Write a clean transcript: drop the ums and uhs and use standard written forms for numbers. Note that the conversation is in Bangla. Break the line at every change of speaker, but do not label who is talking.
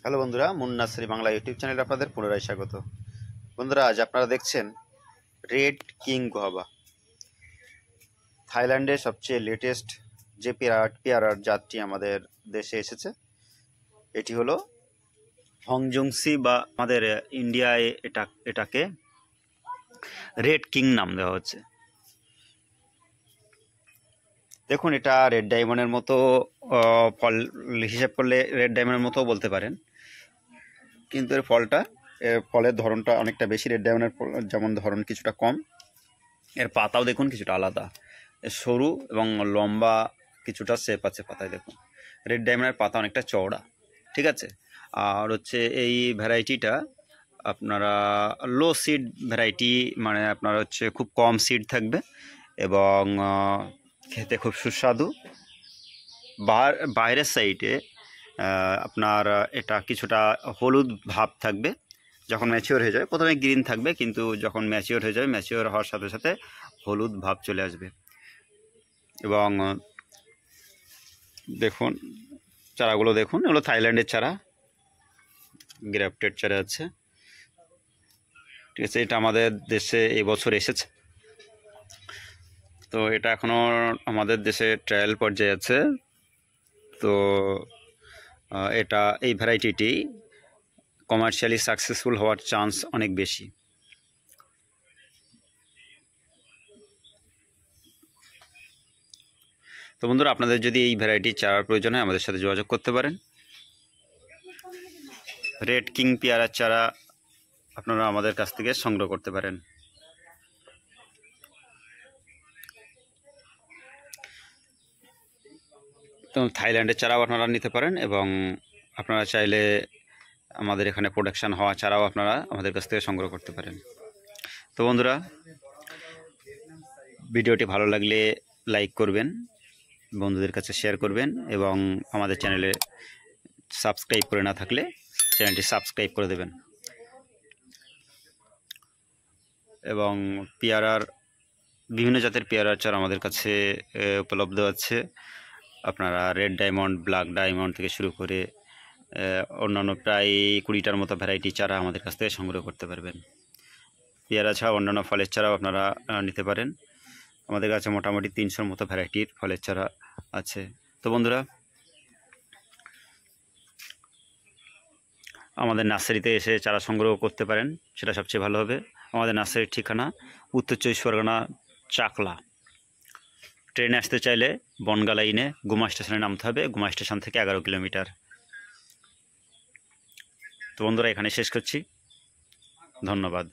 হ্যালো বন্ধুরা, মুন নার্সারি বাংলা ইউটিউব চ্যানেলে আপনাদের পুনরায় স্বাগত। বন্ধুরা, আজ আপনারা দেখছেন রেড কিং গুয়াভা, থাইল্যান্ডের সবচেয়ে লেটেস্ট যে পেয়ারার জাতটি আমাদের দেশে এসেছে। এটি হলো হংজংসি, বা আমাদের ইন্ডিয়ায় এটাকে রেড কিং নাম দেওয়া হচ্ছে। দেখুন, এটা রেড ডায়মন্ডের মতো, ফল হিসাব করলে রেড ডায়মন্ডের মতো বলতে পারেন, কিন্তু এর ফলের ধরনটা অনেকটা বেশি। রেড ডায়মন্ডের যেমন ধরন কিছুটা কম, এর পাতাও দেখুন কিছুটা আলাদা, এর সরু এবং লম্বা কিছুটা শেপ আছে পাতায়। দেখুন, রেড ডায়মন্ডের পাতা অনেকটা চওড়া, ঠিক আছে। আর হচ্ছে এই ভ্যারাইটিটা আপনারা লো সিড ভ্যারাইটি, মানে আপনার হচ্ছে খুব কম সিড থাকবে এবং খেতে খুব সুস্বাদু। বাইরের সাইডে আপনার এটা কিছুটা হলুদ ভাব থাকবে। যখন ম্যাচিওর হয়ে যাবে, প্রথমে গ্রিন থাকবে, কিন্তু যখন ম্যাচিওর হয়ে যাবে, ম্যাচিওর হওয়ার সাথে সাথে হলুদ ভাব চলে আসবে। এবং দেখুন চারাগুলো, দেখুন এগুলো থাইল্যান্ডের চারা, গ্রাফটেড চারা আছে, ঠিক আছে। এটা আমাদের দেশে এই বছর এসেছে, তো এটা এখনও আমাদের দেশে ট্রায়াল পর্যায়ে আছে। তো এই ভ্যারাইটিটি কমার্শিয়ালি সাকসেসফুল হওয়ার চান্স অনেক বেশি। তো বন্ধুরা, আপনাদের যদি এই ভ্যারাইটির চারার প্রয়োজন হয়, আমাদের সাথে যোগাযোগ করতে পারেন। রেড কিং পেয়ারার চারা আপনারা আমাদের কাছ থেকে সংগ্রহ করতে পারেন। তো থাইল্যান্ডের চারাও আপনারা নিতে পারেন, এবং আপনারা চাইলে আমাদের এখানে প্রোডাকশান হওয়া চারাও আপনারা আমাদের কাছ থেকে সংগ্রহ করতে পারেন। তো বন্ধুরা, ভিডিওটি ভালো লাগলে লাইক করবেন, বন্ধুদের কাছে শেয়ার করবেন, এবং আমাদের চ্যানেলে সাবস্ক্রাইব করে না থাকলে চ্যানেলটি সাবস্ক্রাইব করে দেবেন। এবং বিভিন্ন জাতের পেয়ারার চারা আমাদের কাছে উপলব্ধ আছে। আপনারা রেড ডায়মন্ড, ব্ল্যাক ডায়মন্ড থেকে শুরু করে অন্যান্য প্রায় 20টার মতো ভ্যারাইটি চারা আমাদের কাছ থেকে সংগ্রহ করতে পারবেন। পেয়ারা ছাড়া অন্যান্য ফলের চারাও আপনারা নিতে পারেন। আমাদের কাছে মোটামুটি 300-র মতো ভ্যারাইটির ফলের চারা আছে। তো বন্ধুরা, আমাদের নার্সারিতে এসে চারা সংগ্রহ করতে পারেন, সেটা সবচেয়ে ভালো হবে। আমাদের নার্সারির ঠিকানা উত্তর 24 পরগনা, চাকলা। ট্রেনে আসতে চাইলে বনগা লাইনে গুমা স্টেশনে নামতে হবে। গুমা স্টেশন থেকে 11 কিলোমিটার। তো বন্ধুরা, এখানে শেষ করছি। ধন্যবাদ।